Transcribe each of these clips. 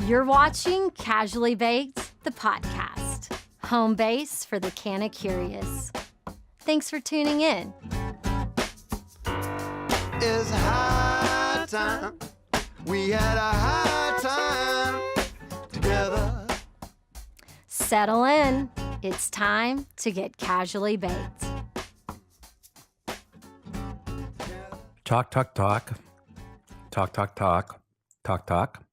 You're watching Casually Baked, the podcast, home base for the canna curious. Thanks for tuning in. It's high time. We had a high time together. Settle in. It's time to get casually baked. Talk, talk, talk. Talk, talk, talk. Talk, talk.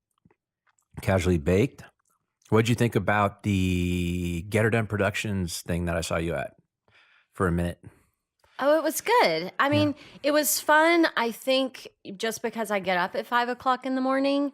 Casually baked. What'd you think about the Get Her Done Productions thing that I saw you at for a minute? Oh, it was good. I mean, It was fun. I think just because I get up at 5 o'clock in the morning,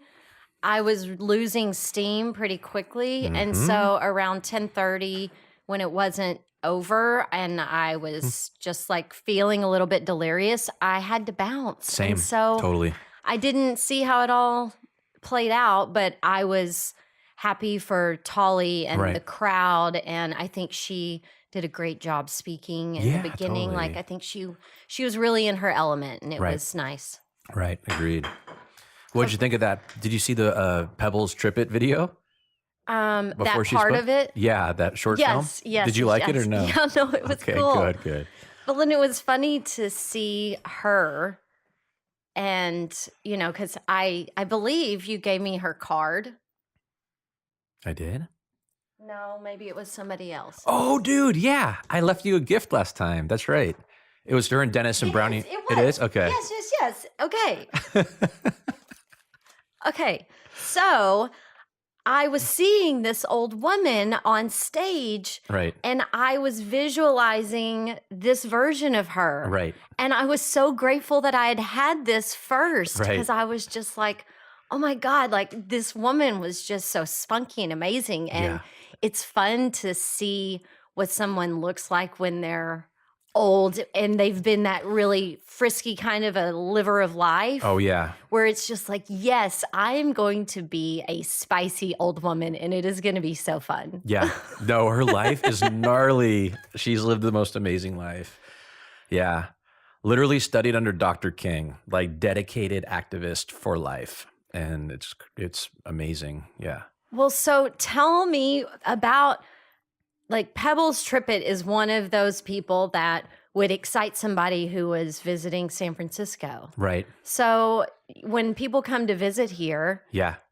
I was losing steam pretty quickly. And so around 10:30, when it wasn't over and I was just like feeling a little bit delirious, I had to bounce. Same. And so Totally. I didn't see how it all played out, but I was happy for Tolly and the crowd. And I think she did a great job speaking in the beginning. Totally. Like I think she was really in her element, and it was nice. Right. Agreed. What did you think of that? Did you see the Pebbles Trip It video? That part of it? Yeah, that short film? Yes. Did you like it or no? Yeah, no, it was cool. Okay, good. But then it was funny to see her and, you know, because I believe you gave me her card. I did? No, maybe it was somebody else. Oh, dude, yeah. I left you a gift last time. That's right. It was during Dennis and Brownie. It is? Okay. Yes. Okay. Okay. So I was seeing this old woman on stage. Right. And I was visualizing this version of her. Right. And I was so grateful that I had this first. Right. Because I was just like, oh my God, like this woman was just so spunky and amazing. And it's fun to see what someone looks like when they're old and they've been that really frisky kind of a liver of life. Oh, yeah. Where it's just like, yes, I am going to be a spicy old woman and it is going to be so fun. Yeah. No, her life is gnarly. She's lived the most amazing life. Yeah. Literally studied under Dr. King, like dedicated activist for life. And it's amazing. Yeah. Well, so tell me about, like, Pebbles Trip It is one of those people that would excite somebody who was visiting San Francisco. Right. So when people come to visit here,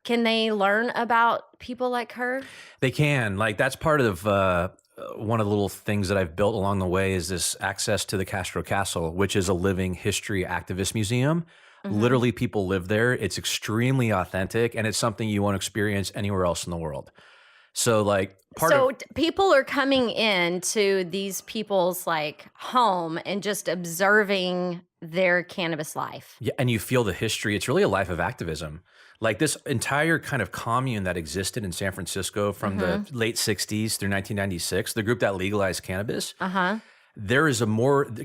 can they learn about people like her? They can. Like, that's part of one of the little things that I've built along the way is this access to the Castro Castle, which is a living history activist museum. Literally, people live there. It's extremely authentic, and it's something you won't experience anywhere else in the world. So, like, people are coming into these people's like home and just observing their cannabis life. Yeah, and you feel the history. It's really a life of activism. Like this entire kind of commune that existed in San Francisco from the late 60s through 1996, the group that legalized cannabis. There is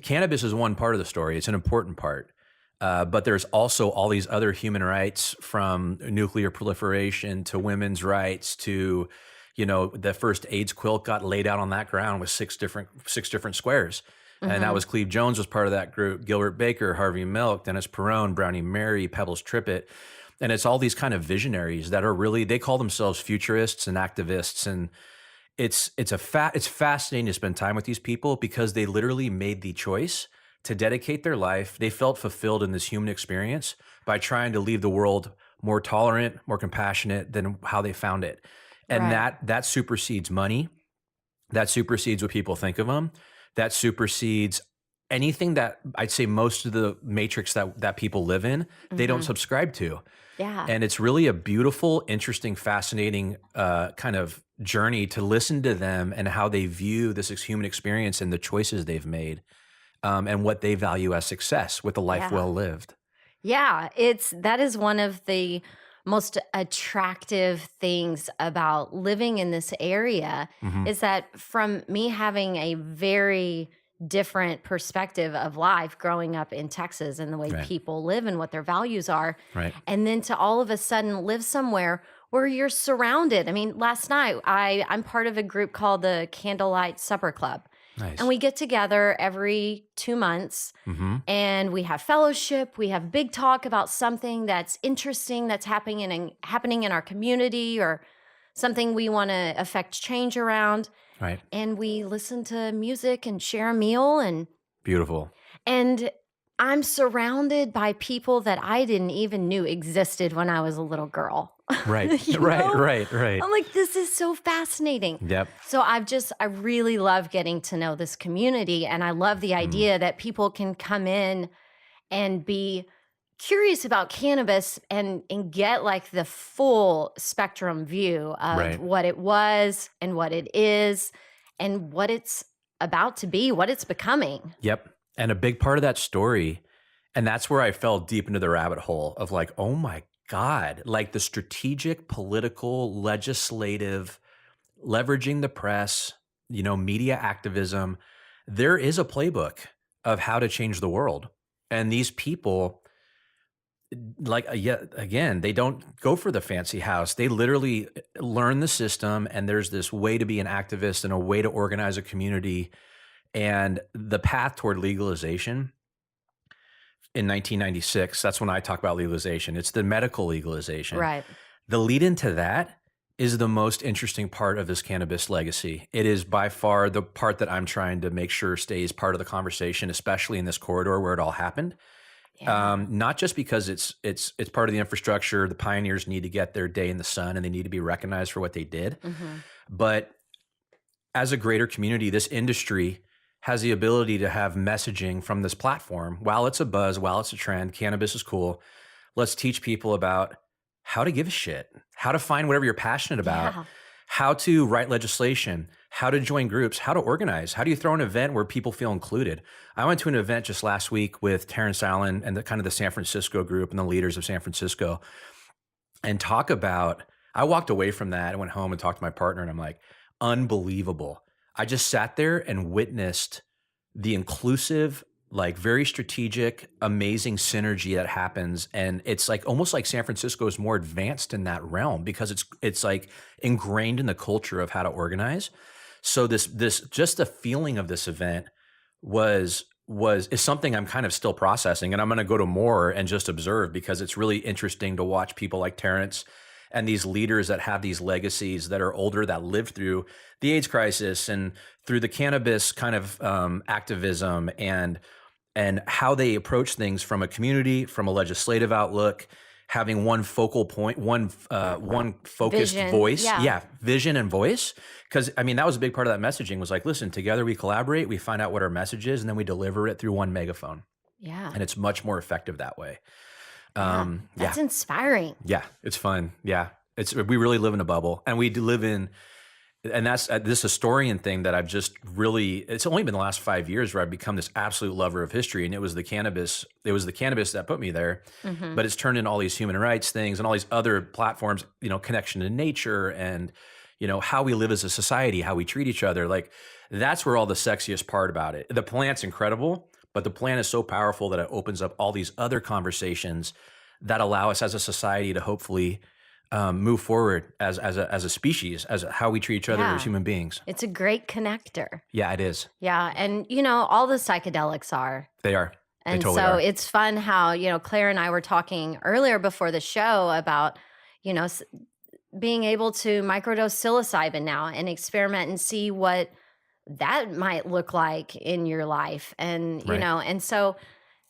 cannabis is one part of the story. It's an important part. But there's also all these other human rights, from nuclear proliferation to women's rights to, you know, the first AIDS quilt got laid out on that ground with six different squares. And that was Cleve Jones was part of that group, Gilbert Baker, Harvey Milk, Dennis Perone, Brownie Mary, Pebbles Trip It. And it's all these kind of visionaries that are really, they call themselves futurists and activists. And it's fascinating to spend time with these people because they literally made the choice to dedicate their life. They felt fulfilled in this human experience by trying to leave the world more tolerant, more compassionate than how they found it. And that supersedes money. That supersedes what people think of them. That supersedes anything that I'd say most of the matrix that people live in, they don't subscribe to. Yeah. And it's really a beautiful, interesting, fascinating kind of journey to listen to them and how they view this human experience and the choices they've made. And what they value as success with a life well lived. Yeah, that is one of the most attractive things about living in this area is that from me having a very different perspective of life growing up in Texas and the way people live and what their values are. And then to all of a sudden live somewhere where you're surrounded. I mean, last night I'm part of a group called the Candlelight Supper Club. Nice. And we get together every 2 months and we have fellowship. We have big talk about something that's interesting that's happening in our community or something we want to affect change around. Right. And we listen to music and share a meal. Beautiful. And I'm surrounded by people that I didn't even knew existed when I was a little girl. Right. You Right. know? Right. I'm like, this is so fascinating. Yep. So I really love getting to know this community. And I love the idea that people can come in and be curious about cannabis and get like the full spectrum view of what it was and what it is and what it's about to be, what it's becoming. Yep. And a big part of that story, and that's where I fell deep into the rabbit hole of like, oh my God, like the strategic, political, legislative, leveraging the press, media activism. There is a playbook of how to change the world. And these people, again, they don't go for the fancy house. They literally learn the system, and there's this way to be an activist and a way to organize a community. And the path toward legalization in 1996, that's when I talk about legalization. It's the medical legalization. Right. The lead into that is the most interesting part of this cannabis legacy. It is by far the part that I'm trying to make sure stays part of the conversation, especially in this corridor where it all happened. Yeah. Not just because it's part of the infrastructure. The pioneers need to get their day in the sun and they need to be recognized for what they did. But as a greater community, this industry has the ability to have messaging from this platform. While it's a buzz, while it's a trend, cannabis is cool. Let's teach people about how to give a shit, how to find whatever you're passionate about, how to write legislation, how to join groups, how to organize. How do you throw an event where people feel included? I went to an event just last week with Terrence Allen and the San Francisco group and the leaders of San Francisco, and I walked away from that and went home and talked to my partner, and I'm like, unbelievable. I just sat there and witnessed the inclusive, like very strategic, amazing synergy that happens. And it's like almost like San Francisco is more advanced in that realm because it's like ingrained in the culture of how to organize. So this just the feeling of this event is something I'm kind of still processing, and I'm going to go to more and just observe because it's really interesting to watch people like Terrence and these leaders that have these legacies that are older, that lived through the AIDS crisis and through the cannabis kind of activism and how they approach things from a community, from a legislative outlook, having one focal point, one focused Vision. voice. Yeah. Vision and voice. Because, I mean, that was a big part of that messaging was like, listen, together we collaborate, we find out what our message is, and then we deliver it through one megaphone. Yeah. And it's much more effective that way. That's inspiring. Yeah, it's fun. Yeah, we really live in a bubble, and we do live in, and that's this historian thing that I've just really. It's only been the last 5 years where I've become this absolute lover of history, and it was the cannabis. It was the cannabis that put me there, but it's turned into all these human rights things and all these other platforms. Connection to nature and how we live as a society, how we treat each other. Like that's where all the sexiest part about it. The plant's incredible. But the plant is so powerful that it opens up all these other conversations that allow us as a society to hopefully move forward as a species, as how we treat each other as human beings. It's a great connector. Yeah, it is. Yeah. And, all the psychedelics are. They are. And totally so are. it's fun how, Claire and I were talking earlier before the show about, being able to microdose psilocybin now and experiment and see what that might look like in your life. And, and so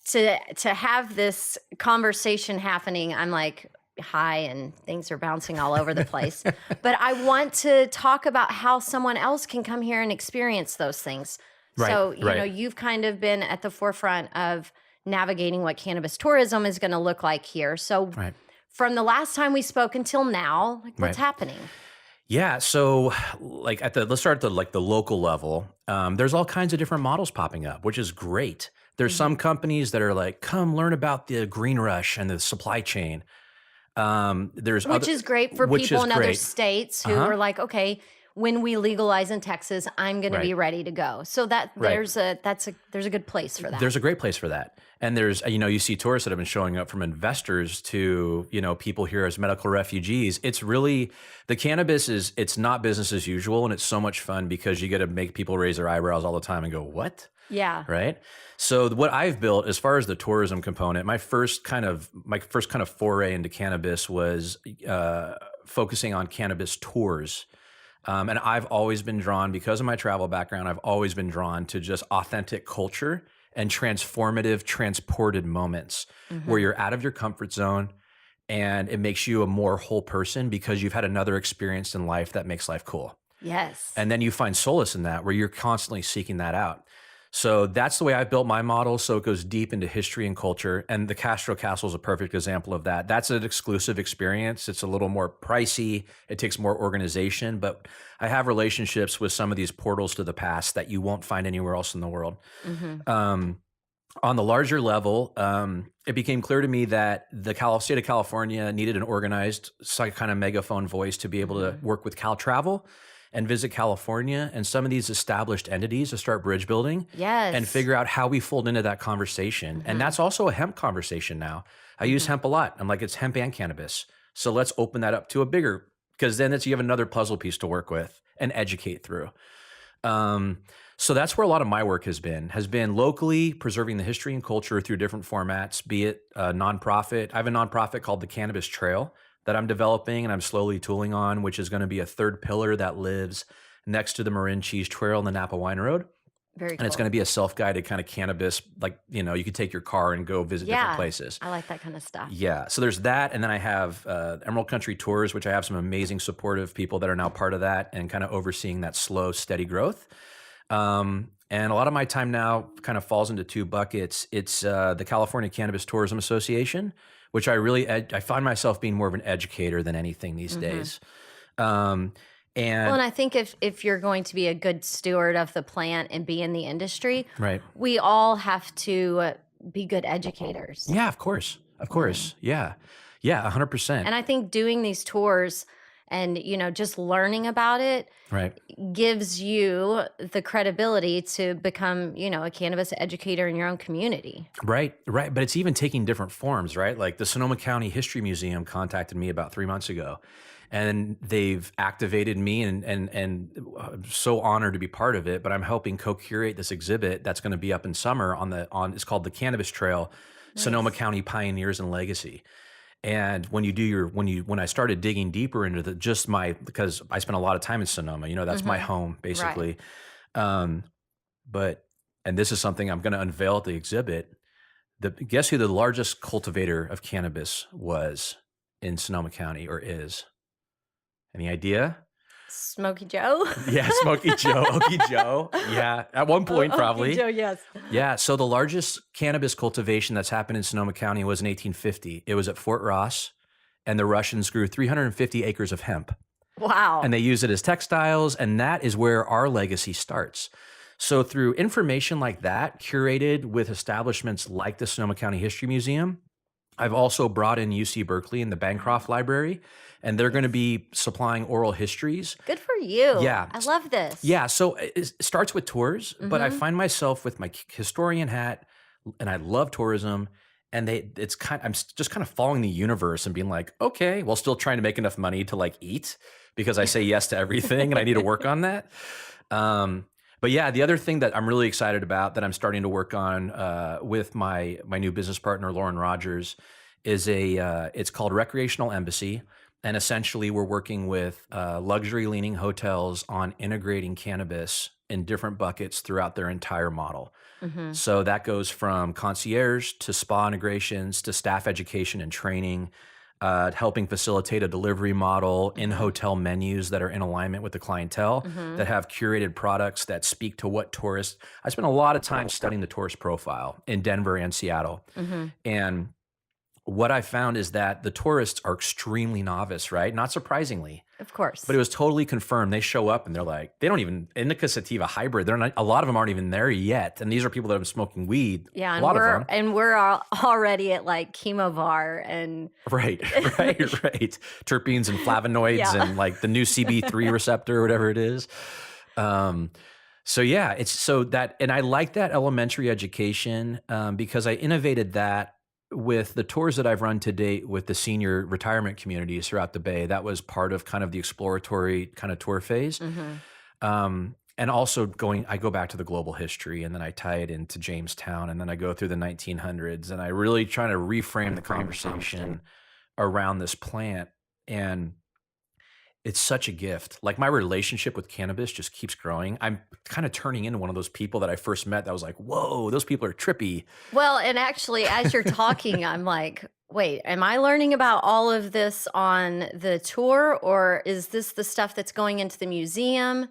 to have this conversation happening, I'm like high and things are bouncing all over the place, but I want to talk about how someone else can come here and experience those things. Right, So, right. You've kind of been at the forefront of navigating what cannabis tourism is going to look like here. So from the last time we spoke until now, what's happening? Yeah. So like let's start at the local level. There's all kinds of different models popping up, which is great. There's some companies that are like, come learn about the green rush and the supply chain. Which is great for people in other states who are like, okay, when we legalize in Texas, I'm going to be ready to go. So that there's a good place for that. There's a great place for that. And there's, you see tourists that have been showing up from investors to, people here as medical refugees. It's really, the cannabis it's not business as usual. And it's so much fun because you get to make people raise their eyebrows all the time and go, what? Yeah. Right. So what I've built as far as the tourism component, my first kind of foray into cannabis was focusing on cannabis tours. And I've always been drawn, because of my travel background, I've always been drawn to just authentic culture and transformative, transported moments where you're out of your comfort zone and it makes you a more whole person because you've had another experience in life that makes life cool. Yes. And then you find solace in that, where you're constantly seeking that out. So that's the way I've built my model. So it goes deep into history and culture. And the Castro Castle is a perfect example of that. That's an exclusive experience. It's a little more pricey. It takes more organization. But I have relationships with some of these portals to the past that you won't find anywhere else in the world. On the larger level, it became clear to me that the state of California needed an organized kind of megaphone voice to be able to work with CalTravel and visit California and some of these established entities to start bridge building and figure out how we fold into that conversation. And that's also a hemp conversation now. I use hemp a lot. I'm like, it's hemp and cannabis. So let's open that up to a bigger, because then you have another puzzle piece to work with and educate through. So that's where a lot of my work has been locally preserving the history and culture through different formats, be it a nonprofit. I have a nonprofit called the Cannabis Trail that I'm developing and I'm slowly tooling on, which is going to be a third pillar that lives next to the Marin Cheese Trail and the Napa Wine Road. Very cool. And it's going to be a self-guided kind of cannabis, like, you could take your car and go visit different places. I like that kind of stuff. Yeah. So there's that. And then I have Emerald Country Tours, which I have some amazing supportive people that are now part of that and kind of overseeing that slow, steady growth. And a lot of my time now kind of falls into two buckets. It's the California Cannabis Tourism Association, which I find myself being more of an educator than anything these days. And I think if you're going to be a good steward of the plant and be in the industry, we all have to be good educators. Yeah, of course. Yeah. Yeah, 100%. And I think doing these tours and, just learning about it gives you the credibility to become, a cannabis educator in your own community. Right. But it's even taking different forms, right? Like the Sonoma County History Museum contacted me about 3 months ago, and they've activated me and I'm so honored to be part of it, but I'm helping co-curate this exhibit that's going to be up in summer it's called the Cannabis Trail, Sonoma County Pioneers and Legacy. And when I started digging deeper into because I spent a lot of time in Sonoma, that's my home basically. And this is something I'm going to unveil at the exhibit. Guess who the largest cultivator of cannabis was in Sonoma County, or is? Any idea? Smokey Joe? Yeah, Smokey Joe, Okie Joe. Yeah, at one point probably. Okie Joe, yes. Yeah, so the largest cannabis cultivation that's happened in Sonoma County was in 1850. It was at Fort Ross, and the Russians grew 350 acres of hemp. Wow. And they use it as textiles, and that is where our legacy starts. So through information like that, curated with establishments like the Sonoma County History Museum, I've also brought in UC Berkeley and the Bancroft Library, and they're going to be supplying oral histories. Good for you. Yeah. I love this. Yeah. So it starts with tours, but I find myself with my historian hat, and I love tourism. And I'm just kind of following the universe and being like, okay, well, still trying to make enough money to like eat, because I say yes to everything and I need to work on that. But yeah, the other thing that I'm really excited about that I'm starting to work on with my new business partner, Lauren Rogers, is it's called Recreational Embassy. And essentially we're working with luxury leaning hotels on integrating cannabis in different buckets throughout their entire model. So that goes from concierge to spa integrations to staff education and training, helping facilitate a delivery model in hotel menus that are in alignment with the clientele, that have curated products that speak to what tourists. I spent a lot of time studying the tourist profile in Denver and Seattle. And what I found is that the tourists are extremely novice, right? Not surprisingly. Of course. But it was totally confirmed. They show up and they're like, they don't even, indica sativa hybrid, they're not, a lot of them aren't even there yet. And these are people that have been smoking weed. Yeah, a lot of them. And we're already at like chemovar and Right. Terpenes and flavonoids and like the new CB3 receptor, whatever it is. So yeah, it's so that, and I like that elementary education because I innovated that with the tours that I've run to date with the senior retirement communities throughout the Bay. That was part of kind of the exploratory kind of tour phase. And also I go back to the global history and then I tie it into Jamestown and then I go through the 1900s and I really try to reframe the conversation around this plant. And it's such a gift. Like my relationship with cannabis just keeps growing. I'm kind of turning into one of those people that I first met that was like, whoa, those people are trippy. Well, and actually, as you're talking, I'm like, wait, am I learning about all of this on the tour or is this the stuff that's going into the museum?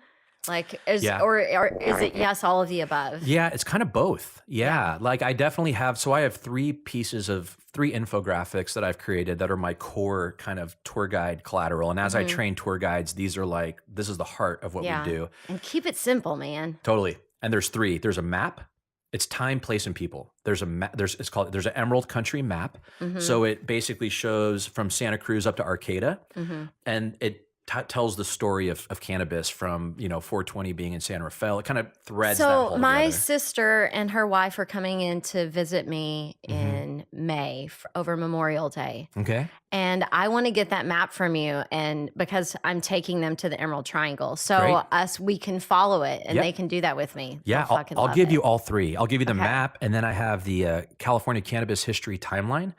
Like, or is it yes, all of the above? Yeah, it's kind of both. Yeah. Like I definitely have, so I have three infographics that I've created that are my core kind of tour guide collateral. And as I train tour guides, these are like, this is the heart of what we do. And keep it simple, man. Totally. And there's three. There's a map. It's time, place, and people. There's an Emerald Country map. So it basically shows from Santa Cruz up to Arcata. And it tells the story of cannabis from 420 being in San Rafael. It kind of threads that whole my together. sister and her wife are coming in to visit me in May over Memorial Day. Okay. And I want to get that map from you, and because I'm taking them to the Emerald Triangle, so we can follow it, and they can do that with me. Yeah, I'll give you all three. I'll give you the map, and then I have the California Cannabis History Timeline.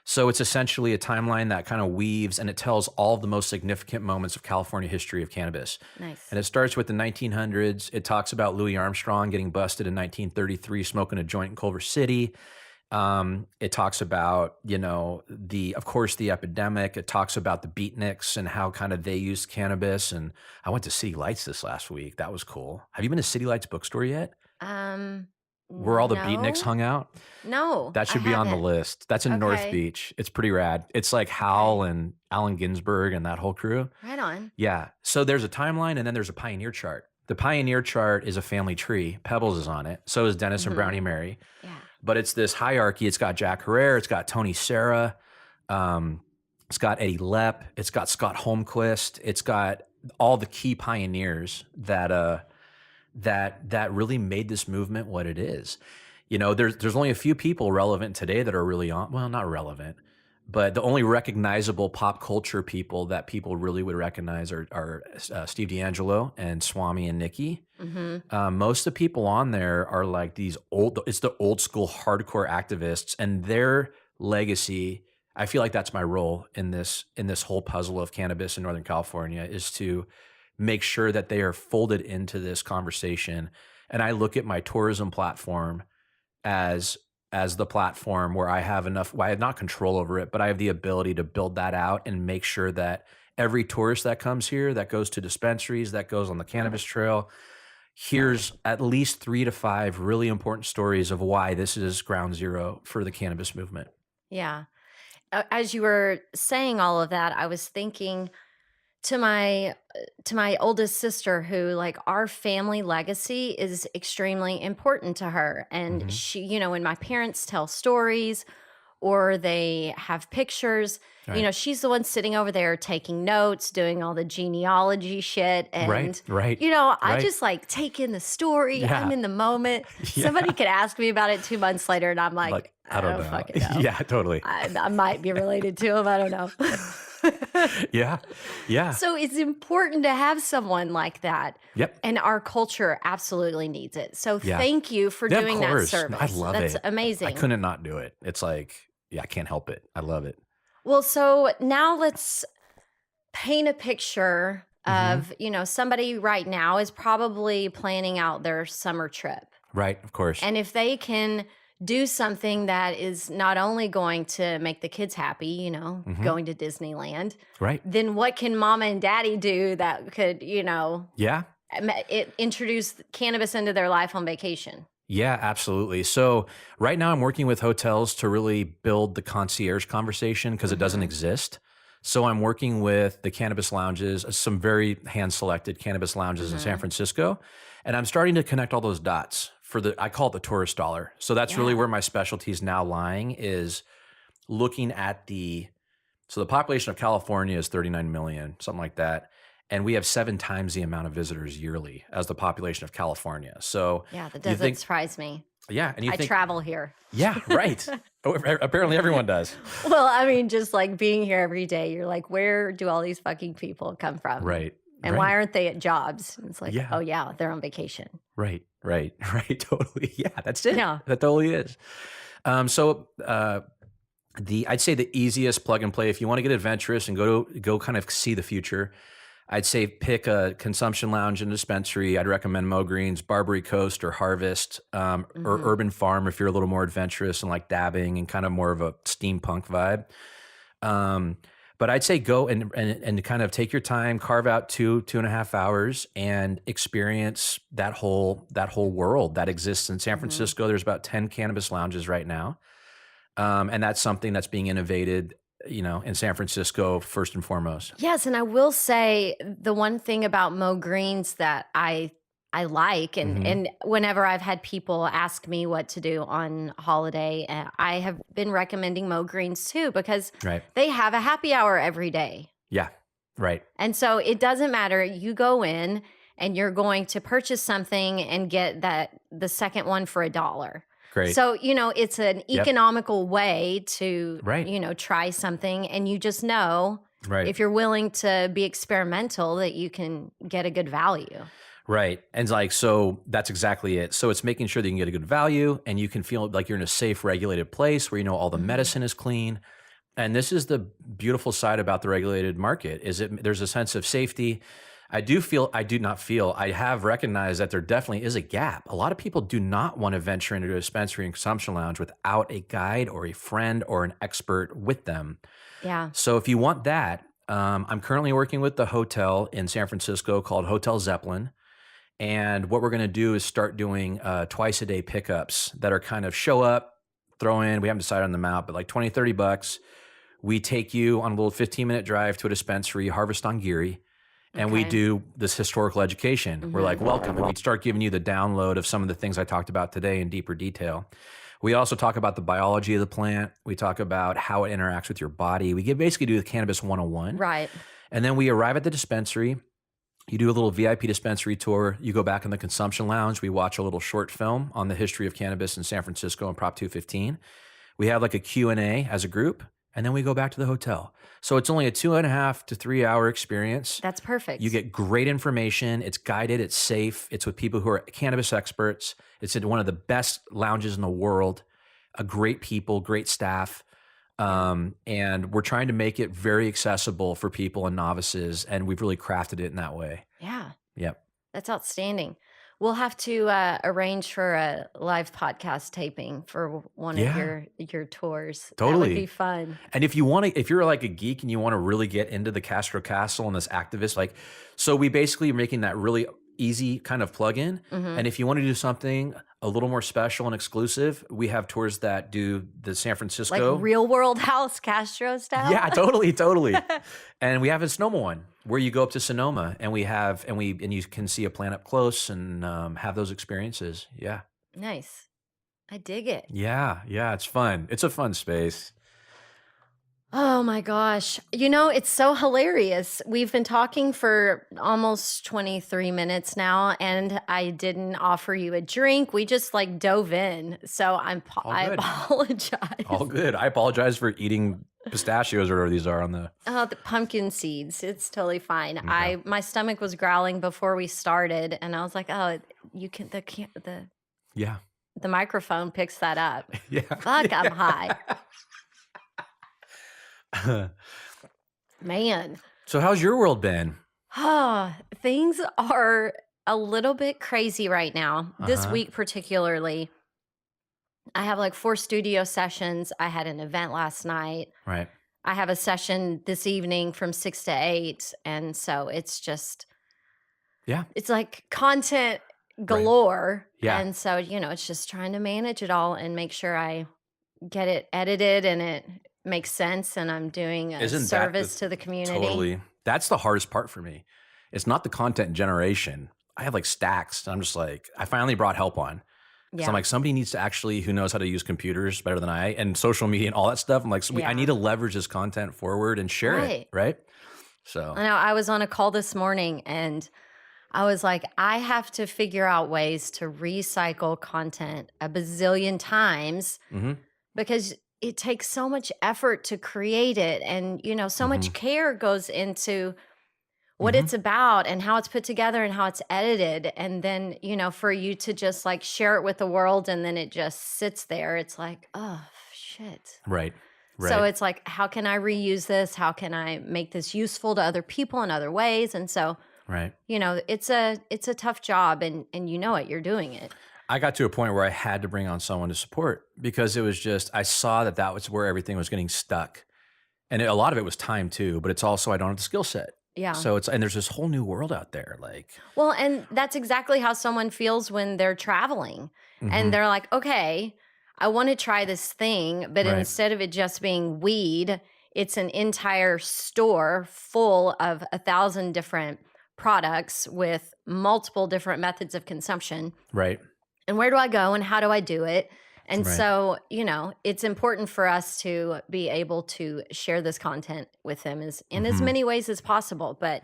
So it's essentially a timeline that kind of weaves and it tells all of the most significant moments of California history of cannabis. Nice. And it starts with the 1900s. It talks about Louis Armstrong getting busted in 1933, smoking a joint in Culver City. It talks about, of course, the epidemic. It talks about the beatniks and how kind of they used cannabis. And I went to City Lights this last week. That was cool. Have you been to City Lights bookstore yet? Where all the beatniks hung out? No. That should be on the list. That's in North Beach. It's pretty rad. It's like Hal and Allen Ginsberg and that whole crew. Right on. Yeah. So there's a timeline and then there's a pioneer chart. The pioneer chart is a family tree. Pebbles is on it. So is Dennis and Brownie Mary. Yeah. But it's this hierarchy. It's got Jack Herrera. It's got Tony Serra. It's got Eddie Lepp. It's got Scott Holmquist. It's got all the key pioneers that really made this movement what it is. There's only a few people relevant today that are really not relevant, but the only recognizable pop culture people that people really would recognize are Steve D'Angelo and Swami and Nikki. Most of the people on there are like it's the old school hardcore activists, and their legacy, I feel like that's my role in this whole puzzle of cannabis in Northern California, is to make sure that they are folded into this conversation. And I look at my tourism platform as the platform where I have not control over it, but I have the ability to build that out and make sure that every tourist that comes here, that goes to dispensaries, that goes on the cannabis trail, here's at least 3 to 5 really important stories of why this is ground zero for the cannabis movement. Yeah. As you were saying all of that, I was thinking to my oldest sister, who, like, our family legacy is extremely important to her. And she, when my parents tell stories or they have pictures, she's the one sitting over there taking notes, doing all the genealogy shit. And, right. I just like take in the story. Yeah. I'm in the moment. Yeah. Somebody could ask me about it 2 months later and I'm like I don't know. Fucking know. Yeah, totally. I might be related to him. I don't know. Yeah. So it's important to have someone like that. Yep. And our culture absolutely needs it. So thank you for doing that service. I love it. That's amazing. I couldn't not do it. It's like, I can't help it. I love it. Well, so now let's paint a picture of, somebody right now is probably planning out their summer trip. Right, of course. And if they can do something that is not only going to make the kids happy, going to Disneyland. Right. Then what can mama and daddy do that could, Yeah. introduce cannabis into their life on vacation? Yeah, absolutely. So right now I'm working with hotels to really build the concierge conversation because it doesn't Mhm. exist. So I'm working with the cannabis lounges, some very hand selected cannabis lounges in San Mhm. Francisco. And I'm starting to connect all those dots for I call it the tourist dollar. So that's really Yeah. where my specialty is now lying, is looking at so the population of California is 39 million, something like that. And we have 7 times the amount of visitors yearly as the population of California. So Yeah, that you doesn't think, surprise me. yeah, and you I think, travel here. yeah, right. Oh, apparently everyone does. Well, I mean, just like being here every day, you're like, where do all these fucking people come from? Right. And why Right. aren't they at jobs? And it's like, Yeah. oh yeah, they're on vacation. Right. Right. Right. Totally. Yeah, that's it. Yeah. That totally is. So I'd say the easiest plug and play if you want to get adventurous and go kind of see the future. I'd say pick a consumption lounge and dispensary. I'd recommend Mo Green's, Barbary Coast, or Harvest, or Hmm. Urban Farm if you're a little more adventurous and like dabbing and kind of more of a steampunk vibe. Um, but I'd say go and kind of take your time, carve out 2.5 hours, and experience that whole world that exists in San Hmm. Francisco. There's about 10 cannabis lounges right now, and that's something that's being innovated, in San Francisco first and foremost. Yes, and I will say the one thing about Mo Greens that I like, and Hmm. whenever I've had people ask me what to do on holiday, I have been recommending Mo Greens too because Right. they have a happy hour every day. Yeah. Right. And so it doesn't matter. You go in and you're going to purchase something and get the second one for $1. Great. So, it's an Yep. economical way to, Right. try something. And you just know Right. if you're willing to be experimental that you can get a good value. Right. And so that's exactly it. So it's making sure that you can get a good value and you can feel like you're in a safe, regulated place where all the Mhm. medicine is clean. And this is the beautiful side about the regulated market, is there's a sense of safety. I do not feel, I have recognized that there definitely is a gap. A lot of people do not want to venture into a dispensary and consumption lounge without a guide or a friend or an expert with them. Yeah. So if you want that, I'm currently working with the hotel in San Francisco called Hotel Zeppelin. And what we're going to do is start doing twice a day pickups that are kind of show up, throw in, we haven't decided on the amount, but like 20, $30. We take you on a little 15-minute drive to a dispensary, Harvest on Geary, and we Okay. do this historical education. We're like, Mhm. welcome. And we start giving you the download of some of the things I talked about today in deeper detail. We also talk about the biology of the plant. We talk about how it interacts with your body. Basically do the cannabis 101. Right. And then we arrive at the dispensary. You do a little VIP dispensary tour. You go back in the consumption lounge. We watch a little short film on the history of cannabis in San Francisco and Prop 215. We have like a Q&A as a group, and then we go back to the hotel. So it's only a 2.5 to 3 hour experience. That's perfect. You get great information. It's guided. It's safe. It's with people who are cannabis experts. It's in one of the best lounges in the world. Great people, great staff. And we're trying to make it very accessible for people and novices. And we've really crafted it in that way. Yeah. Yep. That's outstanding. We'll have to arrange for a live podcast taping for one of Yeah. your tours. That Totally. would be fun. And if you're like a geek and you want to really get into the Castro Castle and this activist, so we basically are making that really easy kind of plug-in. Mhm. And if you want to do something a little more special and exclusive, we have tours that do the San Francisco. Like real world house Castro style. Yeah, totally. And we have a Sonoma one where you go up to Sonoma and you can see a plant up close and have those experiences. Yeah. Nice. I dig it. Yeah. It's fun. It's a fun space. Oh my gosh. It's so hilarious. We've been talking for almost 23 minutes now, and I didn't offer you a drink. We just dove in. So I good. apologize. All good. I apologize for eating pistachios or whatever these are on the. Oh, the pumpkin seeds. It's totally fine. My stomach was growling before we started, and I was like, "Oh, you can Yeah. the microphone picks that up." Yeah. Fuck, I'm high. Man. So how's your world been? Things are a little bit crazy right now. This Uh-huh. week particularly. I have 4 studio sessions. I had an event last night. Right. I have a session this evening from 6 to 8. And so it's just, Yeah. it's like content galore. Yeah. And so, it's just trying to manage it all and make sure I get it edited and it makes sense and I'm doing a Isn't that the service to the community. totally? That's the hardest part for me. It's not the content generation. I have like stacks. And I'm just like, I finally brought help on. So Yeah. I'm like, somebody needs to actually who knows how to use computers better than I and social media and all that stuff. I'm like, I need to leverage this content forward and share it, right? So I know I was on a call this morning and I was like, I have to figure out ways to recycle content a bazillion times because it takes so much effort to create it. And, so much care goes into what it's about and how it's put together and how it's edited. And then, for you to just like share it with the world and then it just sits there, it's like, oh, shit. Right. So it's like, how can I reuse this? How can I make this useful to other people in other ways? And so, it's a tough job and you're doing it. I got to a point where I had to bring on someone to support because it was just, I saw that was where everything was getting stuck. And a lot of it was time too, but it's also, I don't have the skill set. Yeah. So and there's this whole new world out there. Well, and that's exactly how someone feels when they're traveling and they're like, okay, I want to try this thing, but instead of it just being weed, it's an entire store full of 1,000 different products with multiple different methods of consumption. Right. And where do I go and how do I do it? And so, it's important for us to be able to share this content with them in as many ways as possible. But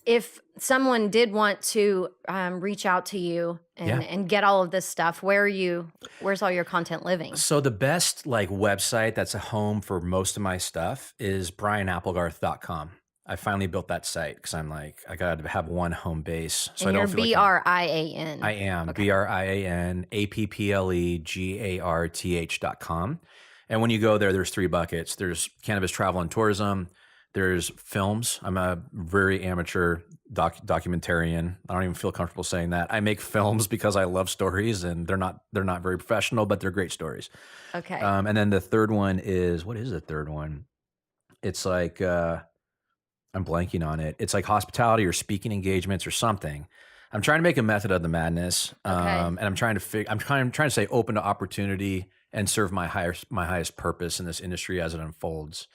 if someone did want to reach out to you and get all of this stuff, where's all your content living? So the best website that's a home for most of my stuff is brianapplegarth.com. I finally built that site because I'm like, I got to have one home base. So and I don't you're feel BRIAN. I am Okay. BRIANApplegarth.com. And when you go there, there's 3 buckets. There's cannabis travel and tourism. There's films. I'm a very amateur documentarian. I don't even feel comfortable saying that. I make films because I love stories and they're not very professional, but they're great stories. Okay. And then the third one is, what is the third one? It's like, I'm blanking on it. It's like hospitality or speaking engagements or something. I'm trying to make a method of the madness. And I'm trying to stay open to opportunity and serve my highest purpose in this industry as it unfolds.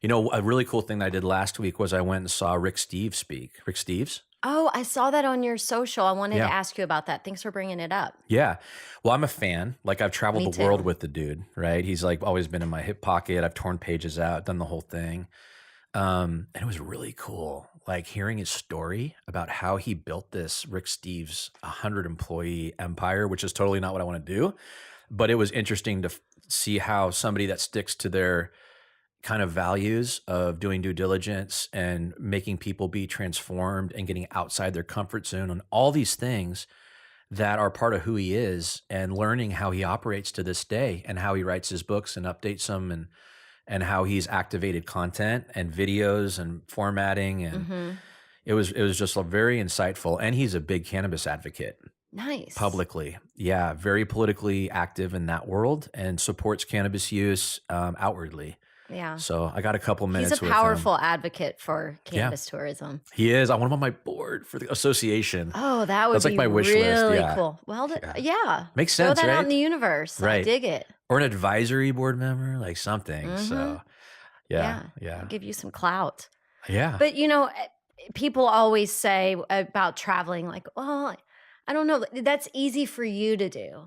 A really cool thing that I did last week was I went and saw Rick Steves speak. Rick Steves? Oh, I saw that on your social. I wanted to ask you about that. Thanks for bringing it up. Yeah. Well, I'm a fan. I've traveled the world with the dude, right? He's always been in my hip pocket. I've torn pages out, done the whole thing. And it was really cool, hearing his story about how he built this Rick Steves 100-employee empire, which is totally not what I want to do. But it was interesting to see how somebody that sticks to their kind of values of doing due diligence and making people be transformed and getting outside their comfort zone and all these things that are part of who he is and learning how he operates to this day and how he writes his books and updates them and how he's activated content and videos and formatting. And it was just very insightful. And he's a big cannabis advocate. Nice. Publicly. Yeah. Very politically active in that world and supports cannabis use outwardly. Yeah. So I got a couple minutes with him. He's a powerful advocate for cannabis tourism. He is. I want him on my board for the association. Oh, that would be my wish really list. Yeah. cool. Well, yeah. Makes sense, Throw that right? out in the universe. Right. I dig it. Or an advisory board member, something. So yeah. I'll give you some clout. Yeah. But, people always say about traveling, well, I don't know. That's easy for you to do.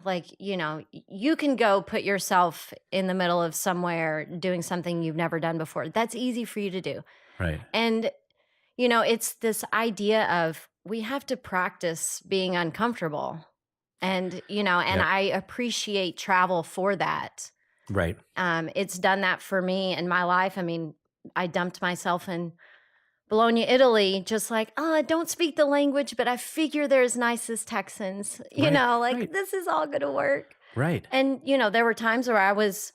You can go put yourself in the middle of somewhere doing something you've never done before. That's easy for you to do. Right. And, it's this idea of we have to practice being uncomfortable. And, I appreciate travel for that. Right. It's done that for me in my life. I mean, I dumped myself in Bologna, Italy, just I don't speak the language, but I figure they're as nice as Texans, this is all going to work. Right. And, there were times where I was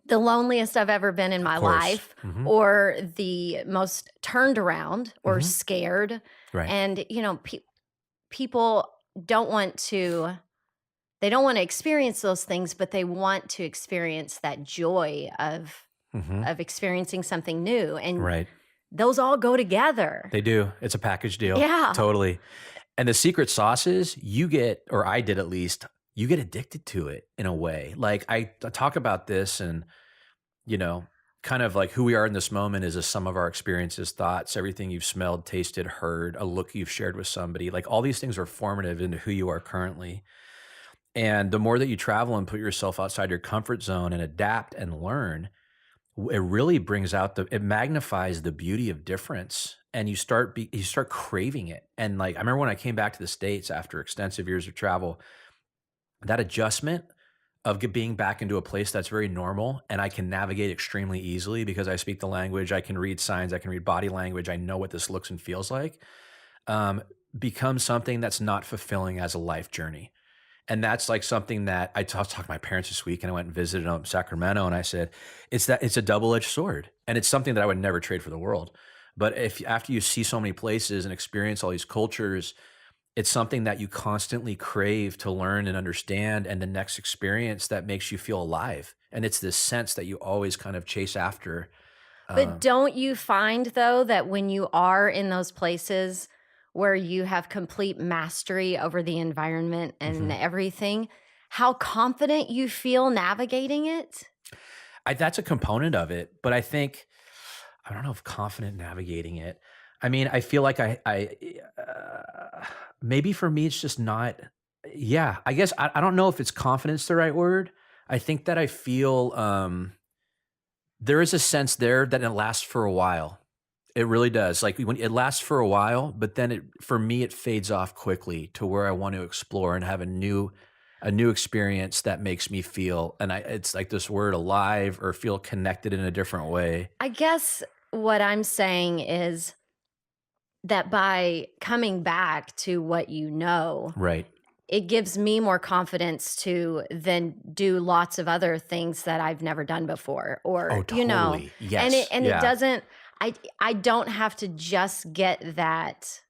the loneliest I've ever been in my life or the most turned around or scared. Right. And, people don't want to experience those things, but they want to experience that joy of experiencing something new. And those all go together. They do. It's a package deal. Yeah. Totally. And the secret sauce is you get, or I did at least, you get addicted to it in a way. Like I talk about this and, you know, kind of like who we are in this moment is a sum of our experiences, thoughts, everything you've smelled, tasted, heard, a look you've shared with somebody. Like all these things are formative into who you are currently. And the more that you travel and put yourself outside your comfort zone and adapt and learn, it really brings out it magnifies the beauty of difference. And you start craving it. And like, I remember when I came back to the States after extensive years of travel, that adjustment of being back into a place that's very normal and I can navigate extremely easily because I speak the language, I can read signs, I can read body language, I know what this looks and feels like, becomes something that's not fulfilling as a life journey. And that's like something that I talked to my parents this week, and I went and visited them in Sacramento, and I said, it's a double-edged sword. And it's something that I would never trade for the world. But after you see so many places and experience all these cultures, it's something that you constantly crave to learn and understand, and the next experience that makes you feel alive. And it's this sense that you always kind of chase after. But don't you find, though, that when you are in those places where you have complete mastery over the environment and everything, how confident you feel navigating it? That's a component of it. But I think, I don't know if confident navigating it. I mean, I feel like maybe for me, it's just not, yeah, I guess I don't know if it's confidence the right word. I think that I feel there is a sense there that it lasts for a while. It really does. Like when it lasts for a while, but then for me, it fades off quickly to where I want to explore and have a new experience that makes me feel, and it's like this word alive or feel connected in a different way. I guess what I'm saying is that by coming back to what you know, Right. it gives me more confidence to then do lots of other things that I've never done before, or, Oh, you know, totally. Yes. and Yeah. it doesn't, I don't have to just get that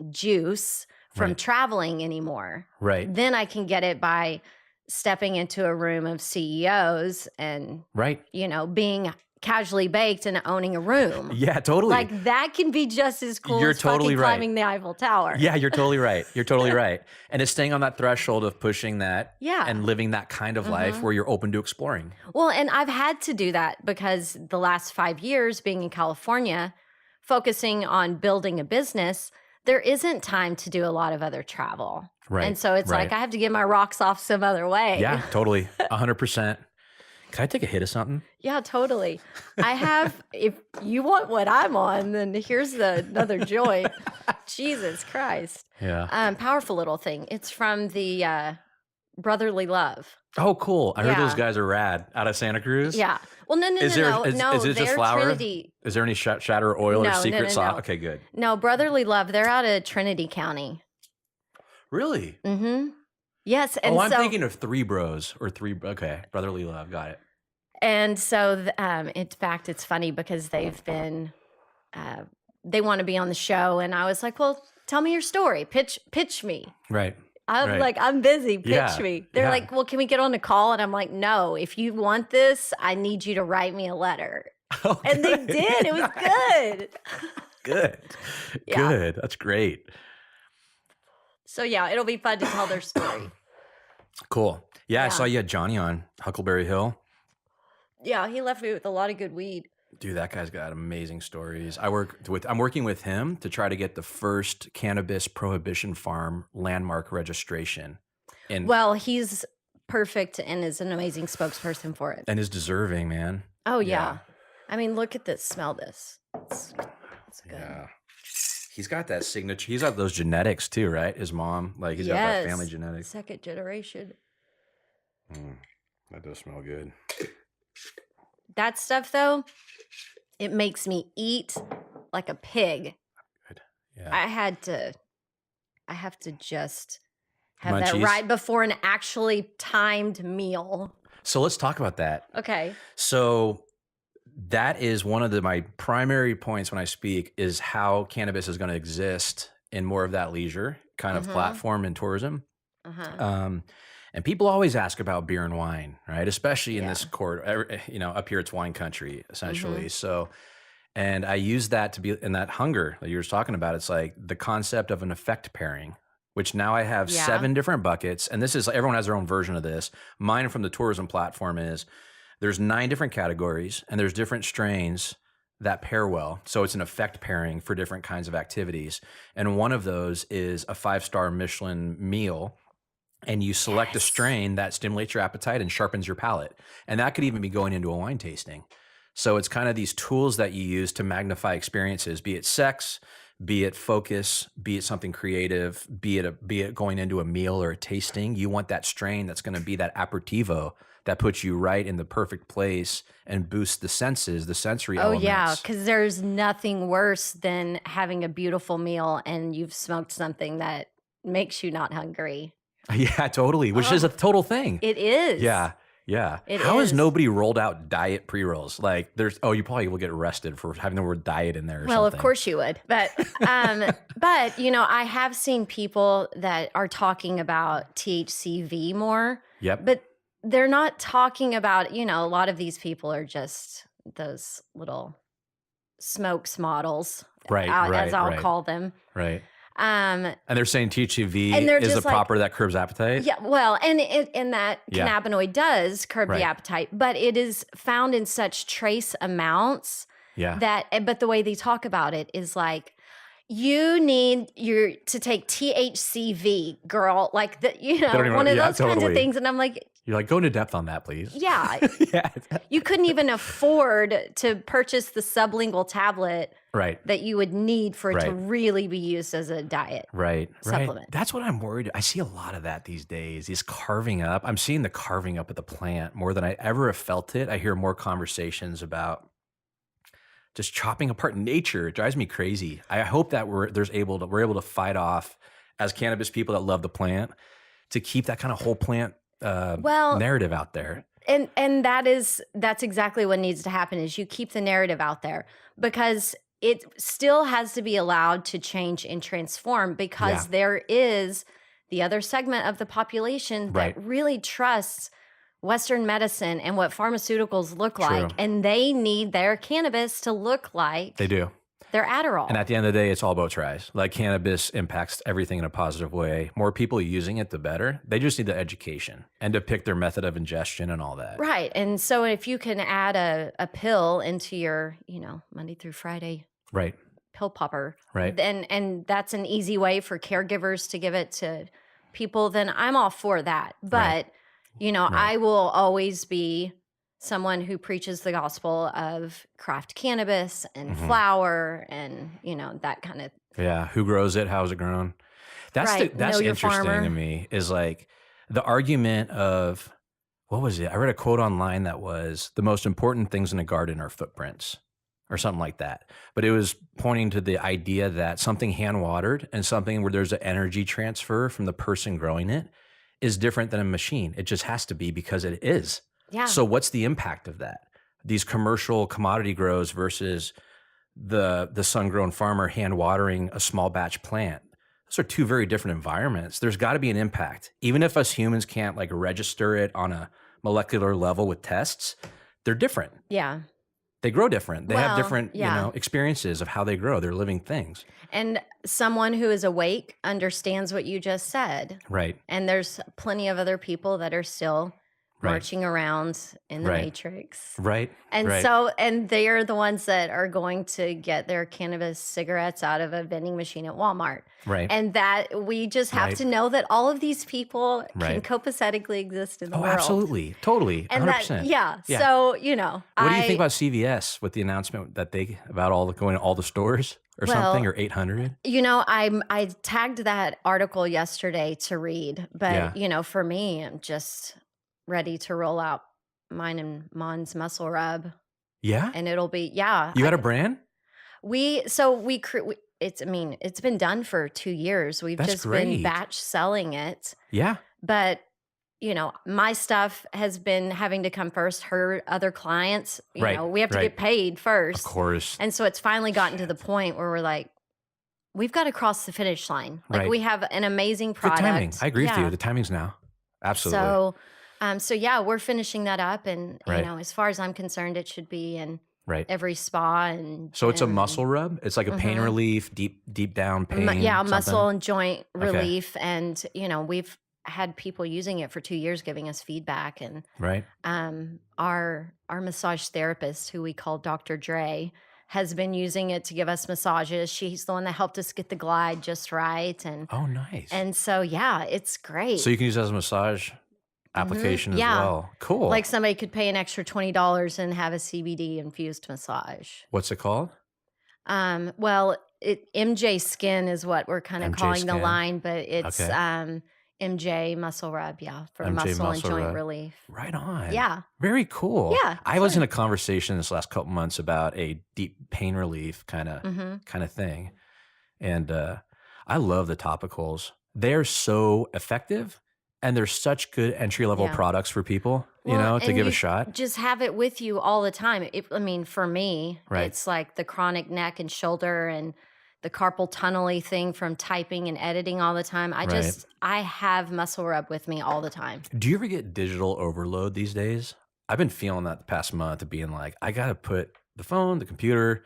juice from Right. traveling anymore. Right. Then I can get it by stepping into a room of CEOs and, Right. you know, being casually baked and owning a room. Yeah, totally. Like that can be just as cool You're as totally fucking right. climbing the Eiffel Tower. Yeah, you're totally right. You're totally right. And it's staying on that threshold of pushing that Yeah. and living that kind of life where you're open to exploring. Well, and I've had to do that because the last 5 years being in California, focusing on building a business, there isn't time to do a lot of other travel. Right. And so it's right. like I have to get my rocks off some other way. Yeah, totally. 100%. Can I take a hit of something? Yeah, totally. I have, if you want what I'm on, then here's another joint. Jesus Christ. Yeah. Powerful little thing. It's from the Brotherly Love. Oh, cool. I heard Yeah. those guys are rad out of Santa Cruz. Yeah. Well, no, Is it just they're flour? Trinity. Is there any shatter oil or No, secret no, sauce? no. Okay, good. No, Brotherly Love. They're out of Trinity County. Really? Mm-hmm. Yes. And I'm so, thinking of Three Bros or okay, Brotherly Love. Got it. And so, in fact, it's funny because they've been, they want to be on the show. And I was like, well, tell me your story. Pitch me. Right. I'm Right. like, I'm busy. Pitch Yeah, me. They're yeah. like, well, can we get on a call? And I'm like, no, if you want this, I need you to write me a letter. Oh, And they good. did. It was good. Good. Yeah. Good. That's great. So yeah, it'll be fun to tell their story. Cool. Yeah, I Yeah. saw you had Johnny on Huckleberry Hill. Yeah, he left me with a lot of good weed. Dude, that guy's got amazing stories. I'm working with him to try to get the first cannabis prohibition farm landmark registration. Well, he's perfect and is an amazing spokesperson for it. And is deserving, man. Oh yeah. Yeah. I mean, look at this. Smell this. It's good. Yeah. He's got that signature. He's got those genetics too, right? His mom, like he's got that family genetics. Second generation. That does smell good. That stuff though, it makes me eat like a pig. Good. Yeah. I have to just have that Munchies? right before an actually timed meal. So let's talk about that. Okay. So that is one of my primary points when I speak is how cannabis is going to exist in more of that leisure kind of platform in tourism. Uh-huh. And people always ask about beer and wine, right? Especially in Yeah. this quarter, up here, it's wine country essentially. So, and I use that to be in that hunger that you were talking about. It's like the concept of an effect pairing, which now I have Yeah. 7 different buckets. And this is, everyone has their own version of this. Mine from the tourism platform is there's 9 different categories and there's different strains that pair well. So it's an effect pairing for different kinds of activities. And one of those is a 5-star Michelin meal. And you select a strain that stimulates your appetite and sharpens your palate. And that could even be going into a wine tasting. So it's kind of these tools that you use to magnify experiences, be it sex, be it focus, be it something creative, be it going into a meal or a tasting. You want that strain that's going to be that aperitivo that puts you right in the perfect place and boosts the senses, the sensory elements. Yeah, because there's nothing worse than having a beautiful meal and you've smoked something that makes you not hungry. Yeah, totally. Which is a total thing. It is. Yeah. How has nobody rolled out diet pre-rolls? Like you probably will get arrested for having the word diet in there or Well, something. of course you would. But I have seen people that are talking about THCV more. Yep. But they're not talking about, a lot of these people are just those little smokes models. Right, as I'll call them. Right. And they're saying THCV is the proper that curbs appetite? Yeah, well, and that cannabinoid does curb the appetite, but it is found in such trace amounts but the way they talk about it is like, you need to take THCV, girl, like one of those kinds of things. And I'm like, you're like, go into depth on that, please. Yeah. You couldn't even afford to purchase the sublingual tablet that you would need for it to really be used as a diet supplement. That's what I'm worried. I see a lot of that these days, is carving up. I'm seeing the carving up at the plant more than I ever have felt it. I hear more conversations about just chopping apart nature. It drives me crazy. I hope that we're able to fight off, as cannabis people that love the plant, to keep that kind of whole plant narrative out there. And that's exactly what needs to happen, is you keep the narrative out there, because it still has to be allowed to change and transform, because there is the other segment of the population that really trusts Western medicine and what pharmaceuticals look like, and they need their cannabis to look like they do. Their Adderall. And at the end of the day, it's all boat tries. Like, cannabis impacts everything in a positive way. More people using it, the better. They just need the education and to pick their method of ingestion and all that. Right. And so if you can add a pill into your, Monday through Friday pill popper, and that's an easy way for caregivers to give it to people, then I'm all for that. But, I will always be someone who preaches the gospel of craft cannabis and flower and, that kind of. Yeah. Who grows it? How is it grown? That's interesting to me, is like the argument of, what was it? I read a quote online that was, the most important things in a garden are footprints, or something like that. But it was pointing to the idea that something hand watered and something where there's an energy transfer from the person growing it is different than a machine. It just has to be, because it is. Yeah. So what's the impact of that? These commercial commodity grows versus the sun-grown farmer hand watering a small batch plant. Those are two very different environments. There's got to be an impact. Even if us humans can't register it on a molecular level with tests, they're different. Yeah. They grow different. They have different, experiences of how they grow. They're living things. And someone who is awake understands what you just said. Right. And there's plenty of other people that are still marching around in the matrix. Right. And so, and they're the ones that are going to get their cannabis cigarettes out of a vending machine at Walmart. Right. And that we just have to know that all of these people can copacetically exist in the world. Absolutely. Totally. 100%. And that, so, what do you think about CVS with the announcement that about going to all the stores or something, or 800? I tagged that article yesterday to read, but for me, I'm just ready to roll out mine and Mon's muscle rub. Yeah. And it'll be, You got a brand? It's been done for 2 years. We've been batch selling it. Yeah. But, my stuff has been having to come first. Her other clients, we have to get paid first. Of course. And so it's finally gotten to the point where we're like, we've got to cross the finish line. Like, we have an amazing product. The timing. I agree with you. The timing's now. Absolutely. So we're finishing that up, and as far as I'm concerned, it should be in Right. every spa. And So it's a muscle rub. It's like a pain relief, deep down pain. Yeah, muscle something? and joint relief. And, we've had people using it for 2 years giving us feedback. And Right. our massage therapist, who we call Dr. Dre, has been using it to give us massages. She's the one that helped us get the glide just right. And Oh, nice. and so, yeah, it's great. So you can use it as a massage application as Yeah. well. Cool. Like somebody could pay an extra $20 and have a CBD infused massage. What's it called? Well, MJ Skin is what we're kind of MJ calling the Skin. line, but it's Okay. MJ Muscle Rub, for MJ muscle and Muscle joint Rub. relief. Right on. Yeah. Very cool. Yeah, I was in a conversation this last couple months about a deep pain relief kind of thing. And I love the topicals. They're so effective and they're such good entry-level products for people, to give a shot. Just have it with you all the time. For me, Right. it's like the chronic neck and shoulder and the carpal tunnel-y thing from typing and editing all the time. I have Muscle Rub with me all the time. Do you ever get digital overload these days? I've been feeling that the past month of being like, I got to put the phone, the computer,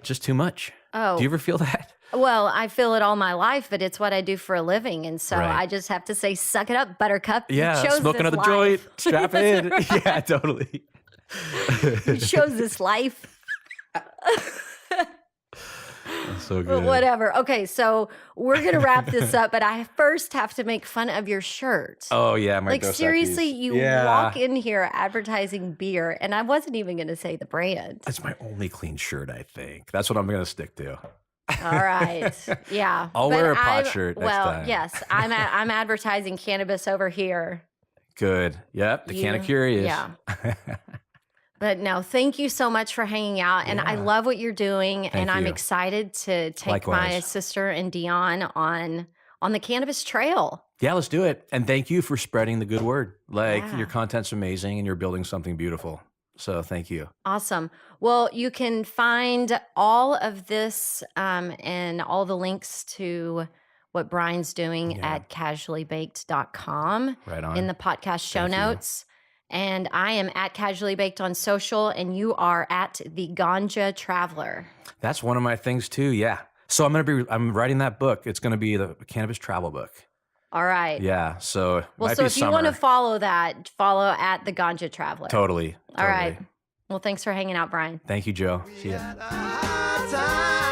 just too much. Oh. Do you ever feel that? Well, I feel it all my life, but it's what I do for a living. And so Right. I just have to say, suck it up, buttercup. You Yeah, chose smoke this another life. joint, strap That's in. right. Yeah, totally. You chose this life. That's so But good. whatever. Okay, so we're going to wrap this up, but I first have to make fun of your shirt. Oh, yeah, my Like, Dos seriously, Equis. you Yeah. walk in here advertising beer, and I wasn't even going to say the brand. That's my only clean shirt, I think. That's what I'm going to stick to. All right. Yeah. I'll But wear a pot I'm- shirt next well, time. yes. I'm advertising cannabis over here. Good. Yep, the can of You- curious. yeah. But no, thank you so much for hanging out. And I Yeah. love what you're doing. Thank and I'm you. excited to take my Likewise. sister and Dion on the cannabis trail. Yeah, let's do it. And thank you for spreading the good word. Like, Yeah. your content's amazing and you're building something beautiful. So thank you. Awesome. Well, you can find all of this and all the links to what Brian's doing Yeah. at casuallybaked.com Right on. in the podcast show Thank you. notes. And I am at Casually Baked on social, and you are at the Ganja Traveler. That's one of my things too. Yeah. So I'm writing that book. It's going to be the cannabis travel book. All right. Yeah. So it Well, might so be if you want to summer. follow that, follow at the Ganja Traveler. Totally. All right. Well, thanks for hanging out, Brian. Thank you, Joe. See ya. Had a hard time.